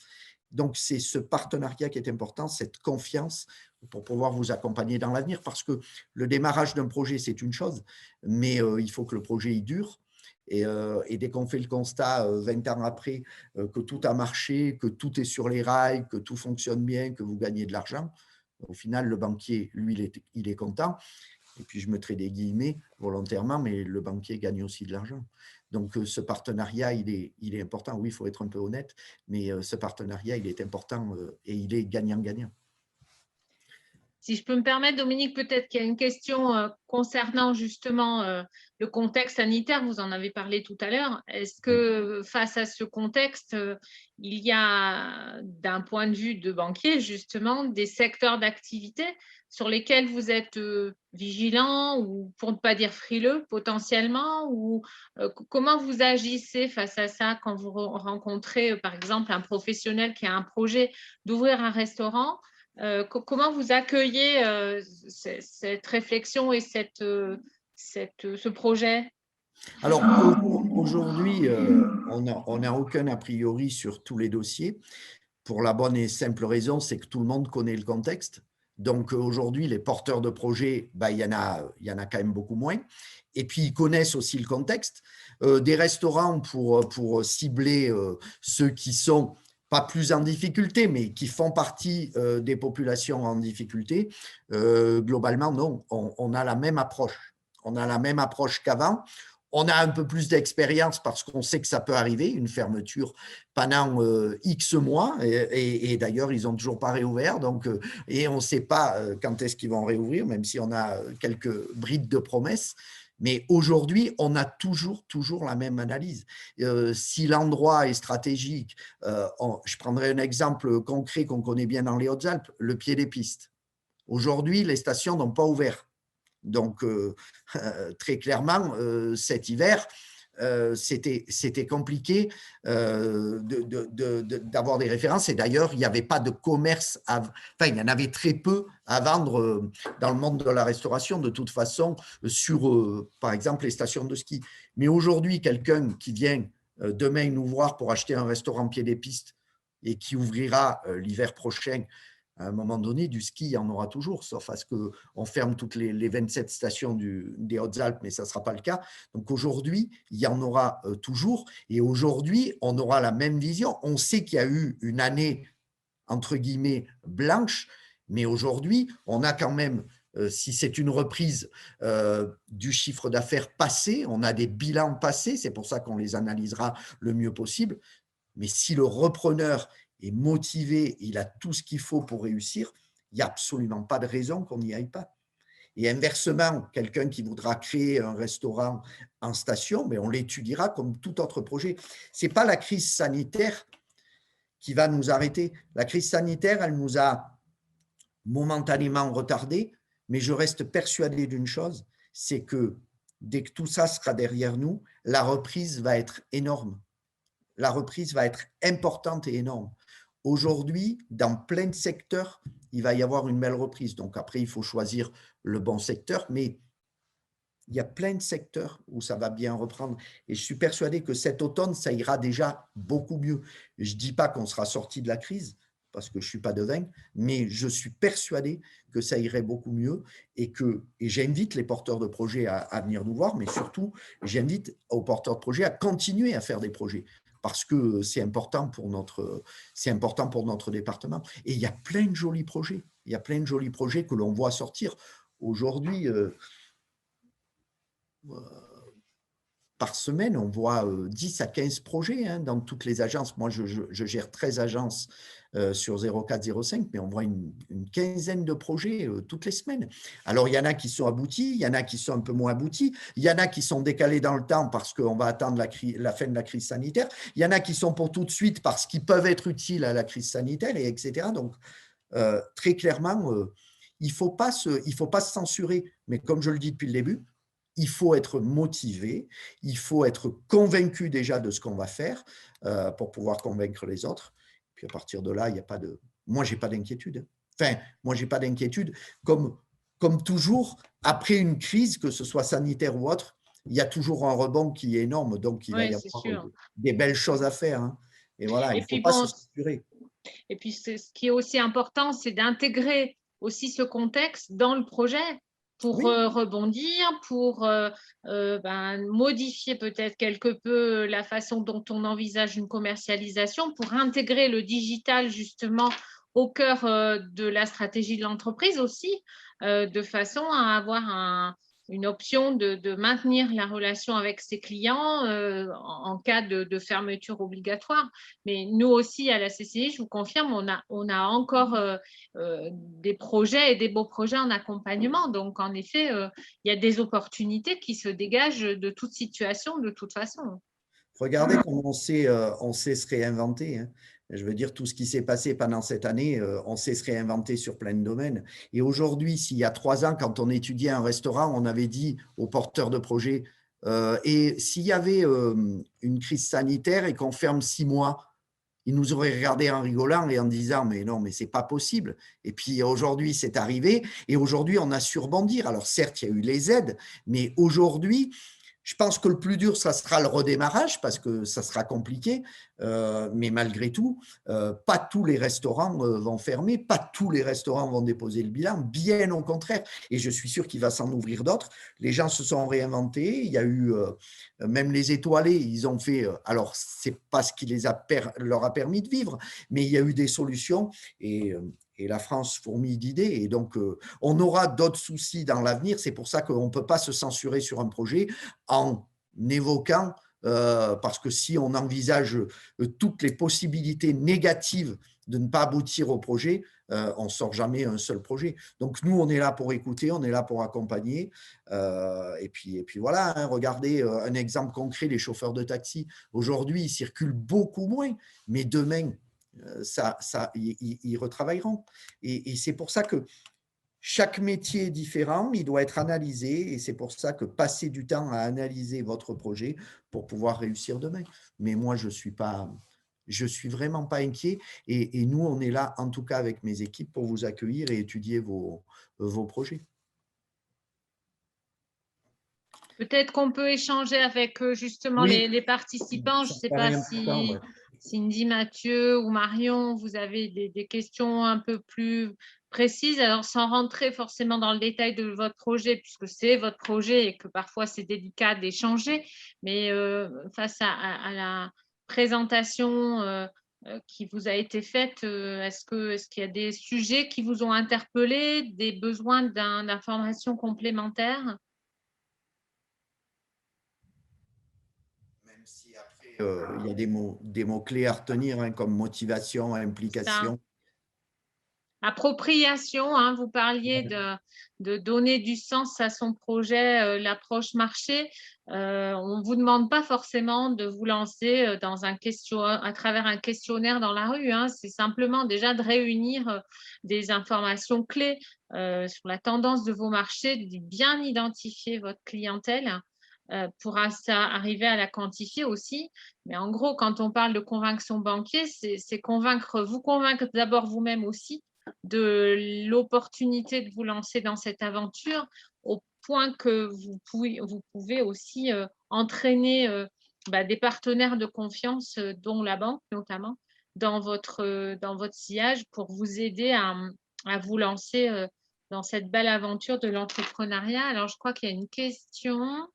Donc, c'est ce partenariat qui est important, cette confiance pour pouvoir vous accompagner dans l'avenir parce que le démarrage d'un projet, c'est une chose, mais il faut que le projet y dure. Et dès qu'on fait le constat 20 ans après que tout a marché, que tout est sur les rails, que tout fonctionne bien, que vous gagnez de l'argent, au final, le banquier, lui, il est content. Et puis, je mettrai des guillemets volontairement, mais le banquier gagne aussi de l'argent. Donc, ce partenariat, il est important. Oui, il faut être un peu honnête, mais ce partenariat, il est important et il est gagnant-gagnant. Si je peux me permettre, Dominique, peut-être qu'il y a une question concernant justement le contexte sanitaire, vous en avez parlé tout à l'heure. Est-ce que face à ce contexte, il y a, d'un point de vue de banquier, justement, des secteurs d'activité sur lesquels vous êtes vigilant ou, pour ne pas dire frileux, potentiellement, ou comment vous agissez face à ça quand vous rencontrez, par exemple, un professionnel qui a un projet d'ouvrir un restaurant? Comment vous accueillez cette réflexion et ce projet? Alors, aujourd'hui, on n'a aucun a priori sur tous les dossiers. Pour la bonne et simple raison, c'est que tout le monde connaît le contexte. Donc, aujourd'hui, les porteurs de projets, il y en a quand même beaucoup moins. Et puis, ils connaissent aussi le contexte. Des restaurants pour cibler ceux qui sont pas plus en difficulté, mais qui font partie des populations en difficulté, globalement, non, on a la même approche. On a la même approche qu'avant. On a un peu plus d'expérience parce qu'on sait que ça peut arriver, une fermeture pendant X mois. Et d'ailleurs, ils n'ont toujours pas réouvert. Donc, et on ne sait pas quand est-ce qu'ils vont réouvrir, même si on a quelques brides de promesses. Mais aujourd'hui, on a toujours la même analyse. Si l'endroit est stratégique, je prendrai un exemple concret qu'on connaît bien dans les Hautes-Alpes, le pied des pistes. Aujourd'hui, les stations n'ont pas ouvert. Donc, très clairement, cet hiver, c'était compliqué d'avoir des références. Et d'ailleurs, il n'y avait pas de commerce, il y en avait très peu à vendre dans le monde de la restauration, de toute façon, sur, par exemple, les stations de ski. Mais aujourd'hui, quelqu'un qui vient demain nous voir pour acheter un restaurant pied des pistes et qui ouvrira l'hiver prochain, à un moment donné, du ski, il y en aura toujours, sauf à ce qu'on ferme toutes les 27 stations des Hautes-Alpes, mais ça ne sera pas le cas. Donc aujourd'hui, il y en aura toujours. Et aujourd'hui, on aura la même vision. On sait qu'il y a eu une année entre guillemets, blanche. Mais aujourd'hui, on a quand même, si c'est une reprise du chiffre d'affaires passé, on a des bilans passés, c'est pour ça qu'on les analysera le mieux possible. Mais si le repreneur est motivé, il a tout ce qu'il faut pour réussir, il n'y a absolument pas de raison qu'on n'y aille pas. Et inversement, quelqu'un qui voudra créer un restaurant en station, mais on l'étudiera comme tout autre projet. Ce n'est pas la crise sanitaire qui va nous arrêter. La crise sanitaire, elle nous a momentanément retardés, mais je reste persuadé d'une chose, c'est que dès que tout ça sera derrière nous, la reprise va être énorme. La reprise va être importante et énorme. Aujourd'hui, dans plein de secteurs, il va y avoir une belle reprise. Donc après, il faut choisir le bon secteur, mais il y a plein de secteurs où ça va bien reprendre. Et je suis persuadé que cet automne, ça ira déjà beaucoup mieux. Je ne dis pas qu'on sera sorti de la crise, parce que je ne suis pas devin, mais je suis persuadé que ça irait beaucoup mieux et j'invite les porteurs de projets à venir nous voir, mais surtout, j'invite aux porteurs de projets à continuer à faire des projets parce que c'est important pour notre département. Et il y a plein de jolis projets. Il y a plein de jolis projets que l'on voit sortir. Aujourd'hui, par semaine, on voit 10 à 15 projets hein, dans toutes les agences. Moi, je gère 13 agences sur 04-05, mais on voit une quinzaine de projets toutes les semaines. Alors, il y en a qui sont aboutis, il y en a qui sont un peu moins aboutis, il y en a qui sont décalés dans le temps parce qu'on va attendre la fin de la crise sanitaire, il y en a qui sont pour tout de suite parce qu'ils peuvent être utiles à la crise sanitaire, et etc. Donc, très clairement, il ne faut pas se censurer, mais comme je le dis depuis le début, il faut être motivé, il faut être convaincu déjà de ce qu'on va faire pour pouvoir convaincre les autres. Puis à partir de là, il n'y a pas de… Moi, je n'ai pas d'inquiétude. Enfin, moi, je n'ai pas d'inquiétude. Comme toujours, après une crise, que ce soit sanitaire ou autre, il y a toujours un rebond qui est énorme. Donc, il va y avoir des belles choses à faire. Hein. Et voilà, il ne faut pas se censurer. Et puis, ce qui est aussi important, c'est d'intégrer aussi ce contexte dans le projet pour rebondir, pour modifier peut-être quelque peu la façon dont on envisage une commercialisation, pour intégrer le digital justement au cœur de la stratégie de l'entreprise aussi, de façon à avoir une option de maintenir la relation avec ses clients en cas de fermeture obligatoire. Mais nous aussi, à la CCI, je vous confirme, on a encore des projets et des beaux projets en accompagnement. Donc, en effet, il y a des opportunités qui se dégagent de toute situation, de toute façon. Regardez comment on sait se réinventer. Hein. Je veux dire, tout ce qui s'est passé pendant cette année, on sait se réinventer sur plein de domaines. Et aujourd'hui, s'il y a 3 ans, quand on étudiait un restaurant, on avait dit aux porteurs de projets, et s'il y avait une crise sanitaire et qu'on ferme 6 mois, ils nous auraient regardé en rigolant et en disant mais non, mais c'est pas possible. Et puis aujourd'hui, c'est arrivé et aujourd'hui, on a su rebondir. Alors certes, il y a eu les aides, mais aujourd'hui, je pense que le plus dur, ça sera le redémarrage parce que ça sera compliqué. Mais malgré tout, pas tous les restaurants vont fermer, pas tous les restaurants vont déposer le bilan, bien au contraire. Et je suis sûr qu'il va s'en ouvrir d'autres. Les gens se sont réinventés. Il y a eu même les étoilés, ils ont fait. Alors, c'est pas ce qui leur a permis de vivre, mais il y a eu des solutions et la France fourmille d'idées. Et donc, on aura d'autres soucis dans l'avenir. C'est pour ça qu'on ne peut pas se censurer sur un projet en évoquant, parce que si on envisage toutes les possibilités négatives de ne pas aboutir au projet, on ne sort jamais un seul projet. Donc, nous, on est là pour écouter, on est là pour accompagner. Et puis voilà, hein, regardez un exemple concret, les chauffeurs de taxi. Aujourd'hui, ils circulent beaucoup moins, mais demain, ils retravailleront. Et c'est pour ça que chaque métier est différent, il doit être analysé et c'est pour ça que passez du temps à analyser votre projet pour pouvoir réussir demain. Mais moi, je suis vraiment pas inquiet et nous, on est là, en tout cas avec mes équipes, pour vous accueillir et étudier vos projets. Peut-être qu'on peut échanger avec justement les participants. Je ne sais pas si Cindy, Mathieu ou Marion, vous avez des questions un peu plus précises. Alors, sans rentrer forcément dans le détail de votre projet, puisque c'est votre projet et que parfois c'est délicat d'échanger, mais face à la présentation qui vous a été faite. Est-ce qu'il y a des sujets qui vous ont interpellé, des besoins d'informations complémentaires? Même si après, il y a des mots-clés à retenir, hein, comme motivation, Ça. implication. Appropriation, hein, vous parliez de donner du sens à son projet, l'approche marché. On ne vous demande pas forcément de vous lancer dans à travers un questionnaire dans la rue, hein. C'est simplement déjà de réunir des informations clés sur la tendance de vos marchés, de bien identifier votre clientèle pour arriver à la quantifier aussi. Mais en gros, quand on parle de convaincre son banquier, c'est vous convaincre d'abord vous-même aussi de l'opportunité de vous lancer dans cette aventure, au point que vous pouvez aussi entraîner des partenaires de confiance, dont la banque notamment, dans votre sillage pour vous aider à vous lancer dans cette belle aventure de l'entrepreneuriat. Alors, je crois qu'il y a une question.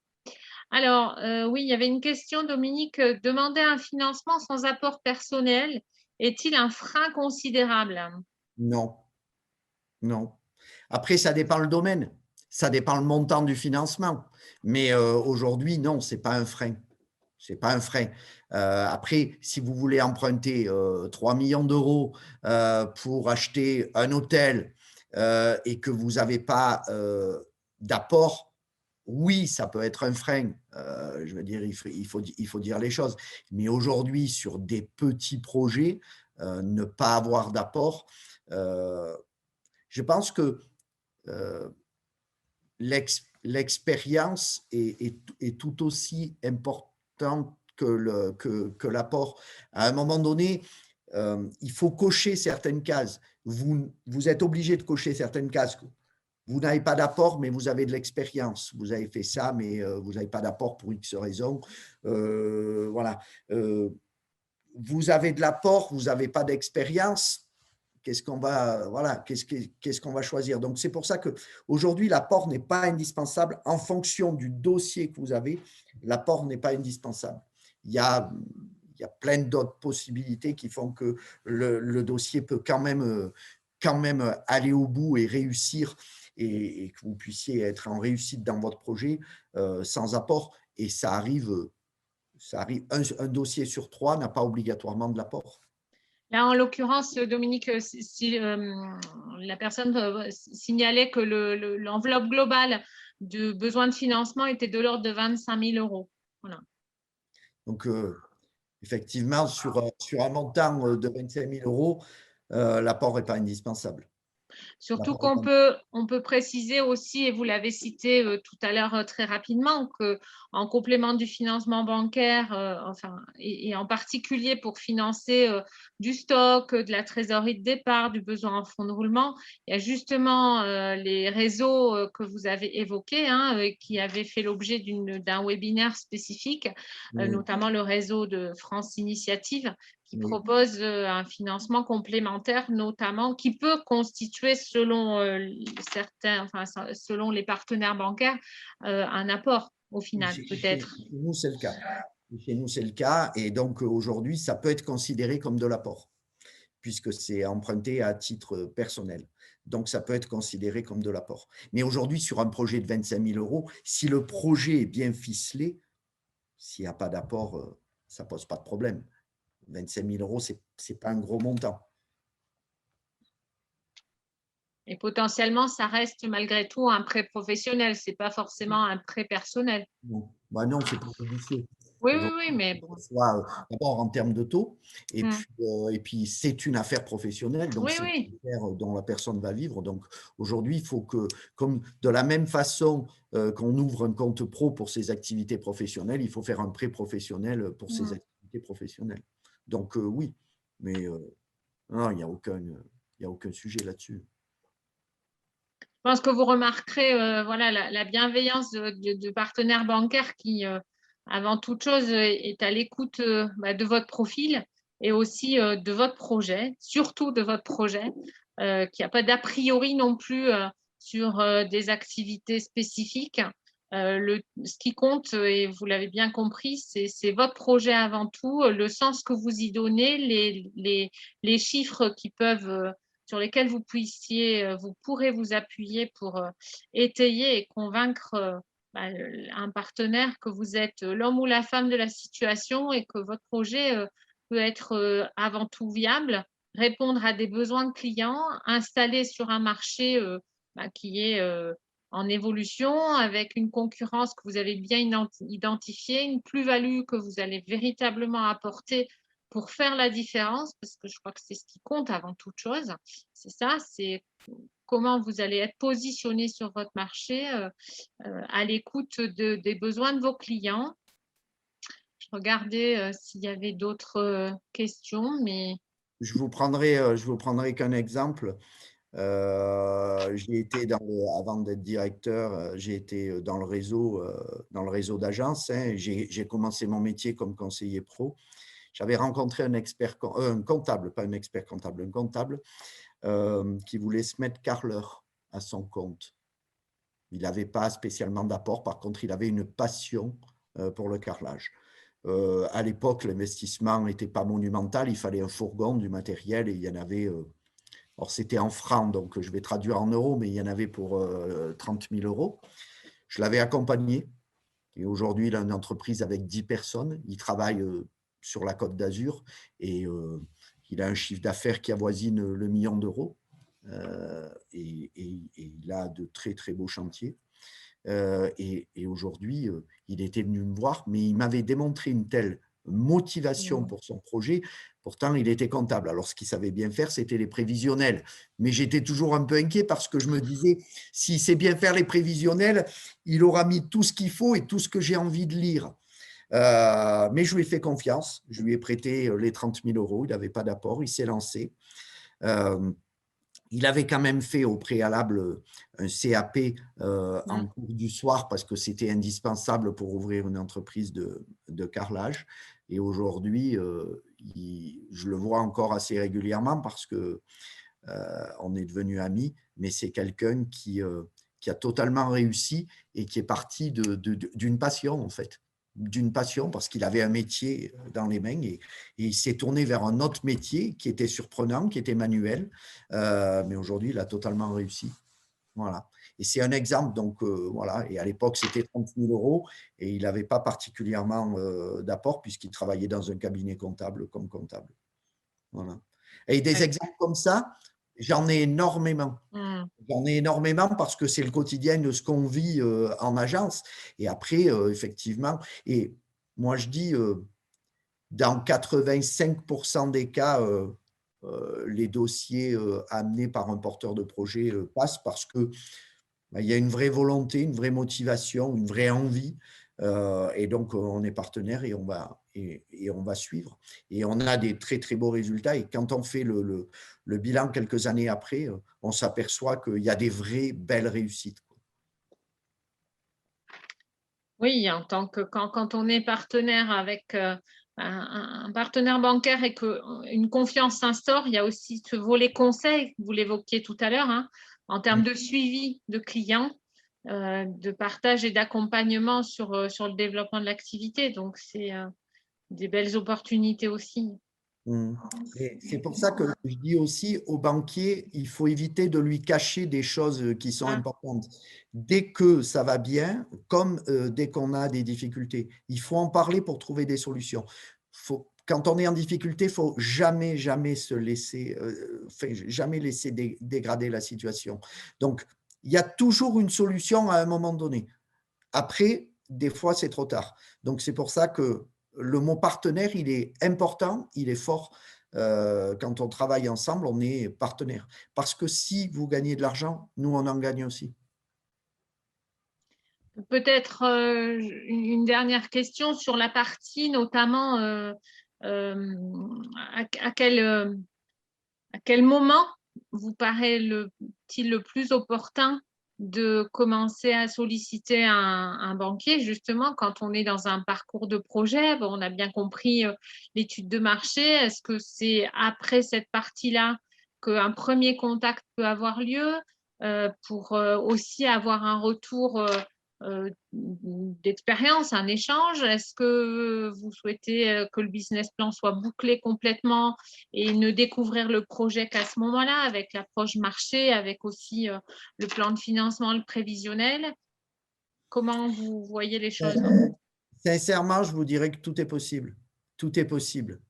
Alors, oui, il y avait une question, Dominique. Demander un financement sans apport personnel est-il un frein considérable? Non, non. Après, ça dépend le domaine, ça dépend le montant du financement. Mais aujourd'hui, non, ce n'est pas un frein. C'est pas un frein. Après, si vous voulez emprunter 3 millions d'euros pour acheter un hôtel et que vous n'avez pas d'apport, oui, ça peut être un frein. Je veux dire, il faut dire les choses. Mais aujourd'hui, sur des petits projets, ne pas avoir d'apport, euh, je pense que euh, l'expérience est tout aussi importante que l'apport. À un moment donné, il faut cocher certaines cases. Vous êtes obligé de cocher certaines cases. Vous n'avez pas d'apport, mais vous avez de l'expérience. Vous avez fait ça, mais vous n'avez pas d'apport pour X raisons. Voilà. Vous avez de l'apport, vous n'avez pas d'expérience. Qu'est-ce qu'on va choisir. Donc, c'est pour ça qu'aujourd'hui, l'apport n'est pas indispensable en fonction du dossier que vous avez. L'apport n'est pas indispensable. Il y a, il y a plein d'autres possibilités qui font que le dossier peut quand même aller au bout et réussir et que vous puissiez être en réussite dans votre projet sans apport. Et ça arrive. Un dossier sur 3 n'a pas obligatoirement de l'apport. Là, en l'occurrence, Dominique, si la personne signalait que l'enveloppe globale de besoin de financement était de l'ordre de 25 000 euros. Voilà. Donc, effectivement, sur un montant de 25 000 euros, l'apport n'est pas indispensable. Surtout on peut préciser aussi, et vous l'avez cité tout à l'heure très rapidement, qu'en complément du financement bancaire, et en particulier pour financer du stock, de la trésorerie de départ, du besoin en fonds de roulement, il y a justement les réseaux que vous avez évoqués, hein, qui avaient fait l'objet d'un webinaire spécifique, notamment le réseau de France Initiative, qui propose un financement complémentaire, notamment, qui peut constituer, selon selon les partenaires bancaires, un apport au final, peut-être. Chez nous, c'est le cas. Chez nous, c'est le cas. Et donc, aujourd'hui, ça peut être considéré comme de l'apport, puisque c'est emprunté à titre personnel. Donc, ça peut être considéré comme de l'apport. Mais aujourd'hui, sur un projet de 25 000 euros, si le projet est bien ficelé, s'il n'y a pas d'apport, ça ne pose pas de problème. 25 000 euros, ce n'est pas un gros montant. Et potentiellement, ça reste malgré tout un prêt professionnel. Ce n'est pas forcément un prêt personnel. Non, bah non, c'est pas judicieux. Oui, mais bon. Soit d'abord en termes de taux, et puis c'est une affaire professionnelle, donc c'est une affaire dont la personne va vivre. Donc aujourd'hui, il faut que, comme de la même façon qu'on ouvre un compte pro pour ses activités professionnelles, il faut faire un prêt professionnel pour ses activités professionnelles. Donc oui, mais non, il n'y a aucun sujet là-dessus. Je pense que vous remarquerez voilà, la bienveillance de partenaires bancaires qui, avant toute chose, est à l'écoute de votre profil et aussi de votre projet, surtout de votre projet, qu'il n'y a pas d'a priori non plus sur des activités spécifiques. Ce qui compte, et vous l'avez bien compris, c'est votre projet avant tout, le sens que vous y donnez, les chiffres qui peuvent, sur lesquels vous pourrez vous appuyer pour étayer et convaincre un partenaire que vous êtes l'homme ou la femme de la situation et que votre projet peut être avant tout viable, répondre à des besoins de clients, installé sur un marché qui est en évolution, avec une concurrence que vous avez bien identifiée, une plus-value que vous allez véritablement apporter pour faire la différence, parce que je crois que c'est ce qui compte avant toute chose. C'est ça, c'est comment vous allez être positionné sur votre marché à l'écoute des besoins de vos clients. Je regardais s'il y avait d'autres questions, mais… Je vous prendrai qu'un exemple. J'ai été avant d'être directeur, j'ai été dans le réseau d'agences. Hein. J'ai commencé mon métier comme conseiller pro. J'avais rencontré un comptable, pas un expert comptable, un comptable qui voulait se mettre carreleur à son compte. Il n'avait pas spécialement d'apport. Par contre, il avait une passion pour le carrelage. À l'époque, l'investissement n'était pas monumental. Il fallait un fourgon, du matériel, et il y en avait… alors, c'était en francs, donc je vais traduire en euros, mais il y en avait pour 30 000 euros. Je l'avais accompagné. Et aujourd'hui, il a une entreprise avec 10 personnes. Il travaille sur la Côte d'Azur et il a un chiffre d'affaires qui avoisine le million d'euros. Et il a de très, très beaux chantiers. Et aujourd'hui, il était venu me voir, mais il m'avait démontré une telle motivation pour son projet. Pourtant, il était comptable. Alors, ce qu'il savait bien faire, c'était les prévisionnels. Mais j'étais toujours un peu inquiet parce que je me disais, s'il sait bien faire les prévisionnels, il aura mis tout ce qu'il faut et tout ce que j'ai envie de lire. Mais je lui ai fait confiance. Je lui ai prêté les 30 000 euros. Il n'avait pas d'apport. Il s'est lancé. Il avait quand même fait au préalable un CAP en cours du soir parce que c'était indispensable pour ouvrir une entreprise de carrelage. Et aujourd'hui, je le vois encore assez régulièrement parce qu'on est devenus amis, mais c'est quelqu'un qui a totalement réussi et qui est parti d'une passion en fait. D'une passion parce qu'il avait un métier dans les mains et il s'est tourné vers un autre métier qui était surprenant, qui était manuel, mais aujourd'hui, il a totalement réussi. Voilà. Et c'est un exemple, donc voilà. Et à l'époque, c'était 30 000 euros et il n'avait pas particulièrement d'apport puisqu'il travaillait dans un cabinet comptable comme comptable. Voilà. Et des exemples comme ça, j'en ai énormément. J'en ai énormément parce que c'est le quotidien de ce qu'on vit en agence. Et après, effectivement, et moi je dis, dans 85% des cas, les dossiers amenés par un porteur de projet passent parce que il y a une vraie volonté, une vraie motivation, une vraie envie. Et donc, on est partenaire et on va suivre. Et on a des très, très beaux résultats. Et quand on fait le bilan quelques années après, on s'aperçoit qu'il y a des vraies belles réussites. Oui, en tant que quand on est partenaire avec un partenaire bancaire et qu'une confiance s'instaure, il y a aussi ce volet conseil, vous l'évoquiez tout à l'heure, hein, en termes de suivi de clients, de partage et d'accompagnement sur le développement de l'activité. Donc, c'est des belles opportunités aussi. C'est pour ça que je dis aussi au banquier, il faut éviter de lui cacher des choses qui sont importantes. Dès que ça va bien, comme dès qu'on a des difficultés, il faut en parler pour trouver des solutions. Quand on est en difficulté, il ne faut jamais, jamais se laisser, jamais laisser dégrader la situation. Donc, il y a toujours une solution à un moment donné. Après, des fois, c'est trop tard. Donc, c'est pour ça que le mot partenaire, il est important, il est fort. Quand on travaille ensemble, on est partenaire. Parce que si vous gagnez de l'argent, nous, on en gagne aussi. Peut-être une dernière question sur la partie, notamment à quel moment vous paraît-il le plus opportun de commencer à solliciter un banquier, justement, quand on est dans un parcours de projet? Bon, on a bien compris l'étude de marché. Est-ce que c'est après cette partie-là qu'un premier contact peut avoir lieu pour aussi avoir un retour d'expérience, un échange? Est-ce que vous souhaitez que le business plan soit bouclé complètement et ne découvrir le projet qu'à ce moment-là, avec l'approche marché, avec aussi le plan de financement, le prévisionnel? Comment vous voyez les choses? Sincèrement, je vous dirais que tout est possible. Tout est possible.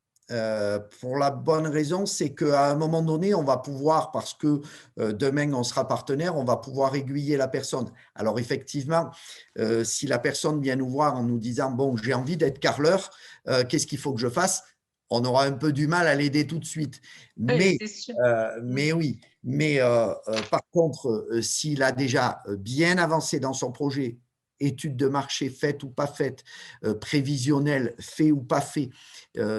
Pour la bonne raison, c'est qu'à un moment donné, on va pouvoir, parce que demain on sera partenaire, on va pouvoir aiguiller la personne. Alors effectivement, si la personne vient nous voir en nous disant, bon, j'ai envie d'être carreleur, qu'est-ce qu'il faut que je fasse? On aura un peu du mal à l'aider tout de suite. Oui, Mais, c'est sûr. oui, mais par contre, s'il a déjà bien avancé dans son projet, étude de marché faite ou pas faite, prévisionnel fait ou pas fait,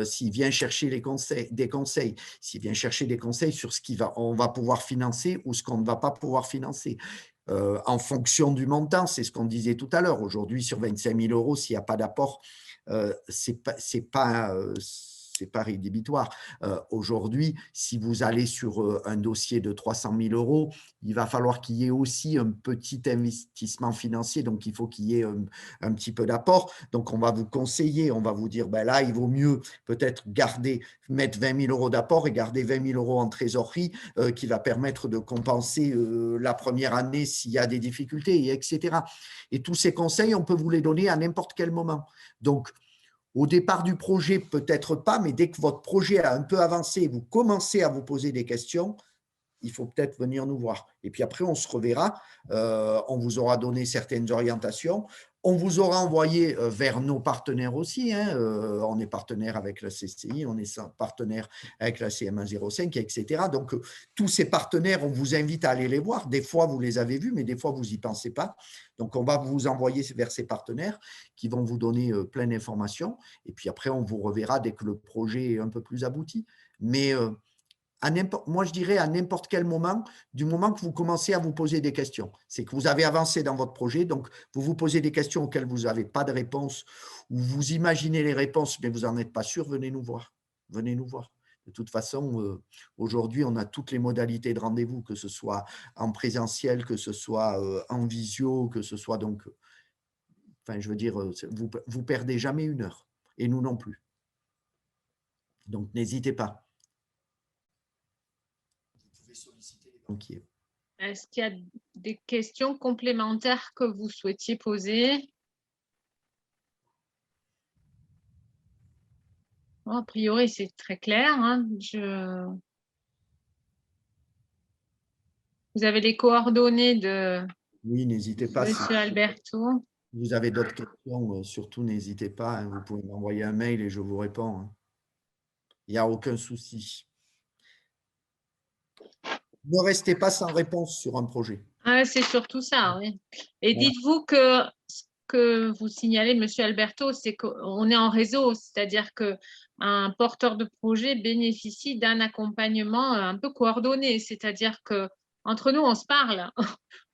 s'il vient chercher des conseils, s'il vient chercher des conseils sur ce on va pouvoir financer ou ce qu'on ne va pas pouvoir financer. En fonction du montant, c'est ce qu'on disait tout à l'heure. Aujourd'hui, sur 25 000 euros, s'il n'y a pas d'apport, c'est pas rédhibitoire. Aujourd'hui, si vous allez sur un dossier de 300 000 euros, il va falloir qu'il y ait aussi un petit investissement financier, donc il faut qu'il y ait un petit peu d'apport. Donc, on va vous conseiller, on va vous dire, ben là, il vaut mieux peut-être mettre 20 000 euros d'apport et garder 20 000 euros en trésorerie qui va permettre de compenser la première année s'il y a des difficultés, etc. Et tous ces conseils, on peut vous les donner à n'importe quel moment. Donc, au départ du projet, peut-être pas, mais dès que votre projet a un peu avancé, vous commencez à vous poser des questions, il faut peut-être venir nous voir. Et puis après, on se reverra. On vous aura donné certaines orientations. On vous aura envoyé vers nos partenaires aussi. Hein. On est partenaire avec la CCI, on est partenaire avec la CM105, etc. Donc, tous ces partenaires, on vous invite à aller les voir. Des fois, vous les avez vus, mais des fois, vous n'y pensez pas. Donc, on va vous envoyer vers ces partenaires qui vont vous donner plein d'informations. Et puis après, on vous reverra dès que le projet est un peu plus abouti. Mais moi, je dirais à n'importe quel moment, du moment que vous commencez à vous poser des questions. C'est que vous avez avancé dans votre projet, donc vous vous posez des questions auxquelles vous n'avez pas de réponse, ou vous imaginez les réponses, mais vous n'en êtes pas sûr, venez nous voir. Venez nous voir. De toute façon, aujourd'hui, on a toutes les modalités de rendez-vous, que ce soit en présentiel, que ce soit en visio, que ce soit donc… Enfin, je veux dire, vous perdez jamais une heure, et nous non plus. Donc, n'hésitez pas. Solliciter les banquiers. Est-ce qu'il y a des questions complémentaires que vous souhaitiez poser? Bon, a priori, c'est très clair. Hein. Vous avez les coordonnées de Oui, n'hésitez pas. Monsieur Alberto. Si vous avez d'autres questions, surtout n'hésitez pas. Hein, vous pouvez m'envoyer un mail et je vous réponds. Hein. Il n'y a aucun souci. Ne restez pas sans réponse sur un projet. Ah, c'est surtout ça, oui. Et Voilà. dites-vous que ce que vous signalez, Monsieur Alberto, c'est qu'on est en réseau, c'est-à-dire qu'un porteur de projet bénéficie d'un accompagnement un peu coordonné, c'est-à-dire qu'entre nous, on se parle,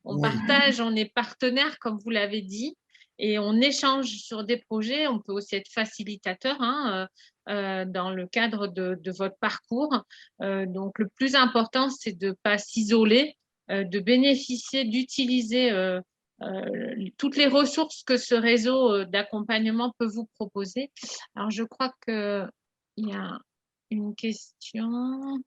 on Oui. partage, on est partenaires, comme vous l'avez dit, et on échange sur des projets. On peut aussi être facilitateur hein, dans le cadre de votre parcours. Donc, le plus important, c'est de ne pas s'isoler, de bénéficier, d'utiliser toutes les ressources que ce réseau d'accompagnement peut vous proposer. Alors, je crois qu'il y a une question.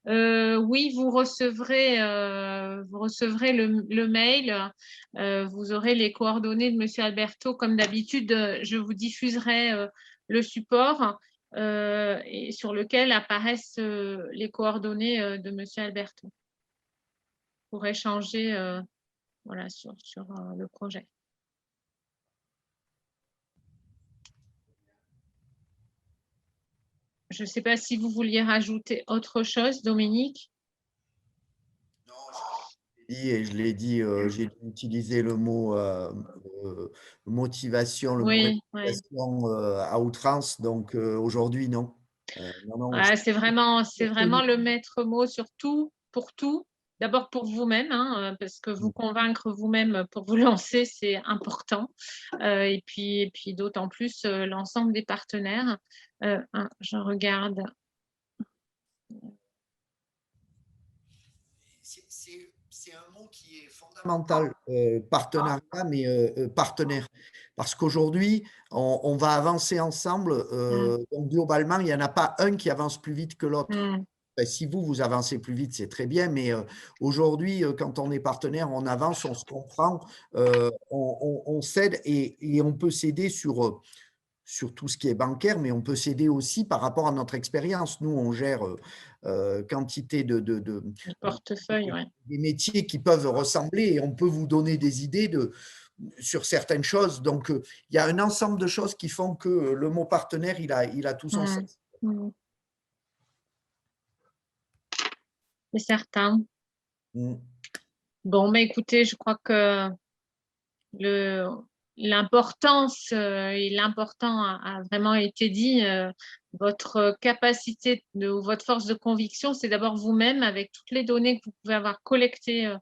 Oui, vous recevrez le mail. Vous aurez les coordonnées de Monsieur Alberto. Comme d'habitude, je vous diffuserai le support et sur lequel apparaissent les coordonnées de Monsieur Alberto pour échanger voilà, sur le projet. Je ne sais pas si vous vouliez rajouter autre chose, Dominique. Non, je l'ai dit, j'ai utilisé le mot motivation, le mot Oui, oui. implication à outrance. Donc aujourd'hui, non. Non, C'est vraiment le maître mot sur tout, pour tout. D'abord pour vous-même, hein, parce que vous convaincre vous-même pour vous lancer, c'est important. Et puis d'autant plus l'ensemble des partenaires. Je regarde. c'est un mot qui est fondamental, partenariat, mais partenaire. Parce qu'aujourd'hui, on va avancer ensemble. Donc globalement, il n'y en a pas un qui avance plus vite que l'autre. Mm. Ben, si vous avancez plus vite, c'est très bien, mais aujourd'hui, quand on est partenaire, on avance, on se comprend, on s'aide et on peut s'aider sur tout ce qui est bancaire, mais on peut s'aider aussi par rapport à notre expérience. Nous, on gère quantité Le portefeuille, ouais. des métiers qui peuvent ressembler et on peut vous donner des idées sur certaines choses. Donc, il y a un ensemble de choses qui font que le mot partenaire, il a tout son sens. Mm. C'est certain. Bon, mais écoutez, je crois que l'importance et l'important a vraiment été dit. Votre capacité ou votre force de conviction, c'est d'abord vous-même avec toutes les données que vous pouvez avoir collectées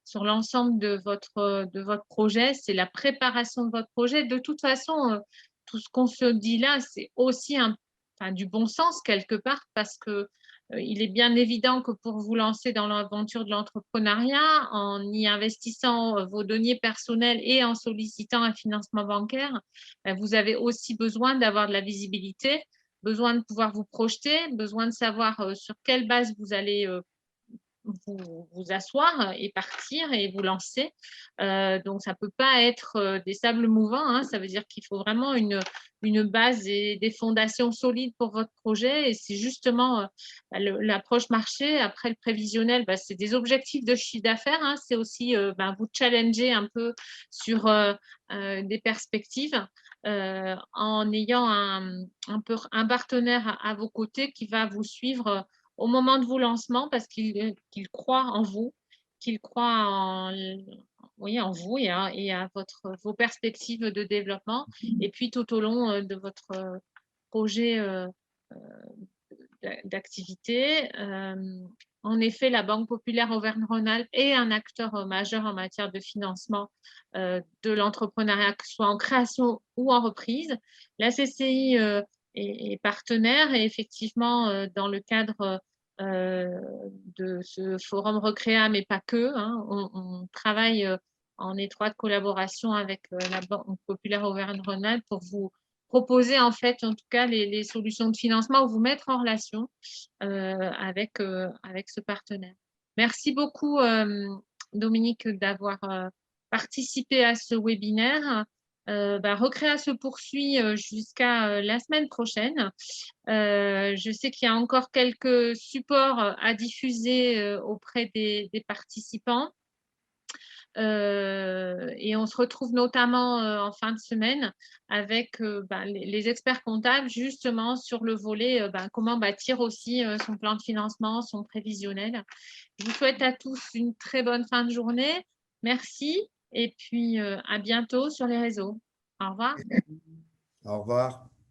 sur l'ensemble de votre projet. C'est la préparation de votre projet. De toute façon, tout ce qu'on se dit là, c'est aussi du bon sens quelque part parce que il est bien évident que pour vous lancer dans l'aventure de l'entrepreneuriat, en y investissant vos deniers personnels et en sollicitant un financement bancaire, vous avez aussi besoin d'avoir de la visibilité, besoin de pouvoir vous projeter, besoin de savoir sur quelle base vous allez vous asseoir et partir et vous lancer. Donc, ça ne peut pas être des sables mouvants, hein. Ça veut dire qu'il faut vraiment une base et des fondations solides pour votre projet. Et c'est justement l'approche marché. Après, le prévisionnel, c'est des objectifs de chiffre d'affaires, hein. C'est aussi vous challenger un peu sur des perspectives. En ayant un partenaire à vos côtés qui va vous suivre au moment de vos lancements parce qu'il croit en vous, qu'il croit en vous et à vos perspectives de développement. Et puis, tout au long de votre projet d'activité, en effet, la Banque populaire Auvergne-Rhône-Alpes est un acteur majeur en matière de financement de l'entrepreneuriat, que ce soit en création ou en reprise. La CCI est partenaire et effectivement, dans le cadre de ce forum Recréa, mais pas que, hein, on travaille en étroite collaboration avec la Banque populaire Auvergne-Rhône-Alpes pour vous proposer en fait, en tout cas, les solutions de financement ou vous mettre en relation avec ce partenaire. Merci beaucoup, Dominique, d'avoir participé à ce webinaire. Recréa se poursuit jusqu'à la semaine prochaine. Je sais qu'il y a encore quelques supports à diffuser auprès des participants. Et on se retrouve notamment en fin de semaine avec les experts comptables justement sur le volet comment bâtir aussi son plan de financement, son prévisionnel. Je vous souhaite à tous une très bonne fin de journée. Merci et puis à bientôt sur les réseaux. Au revoir. Au revoir.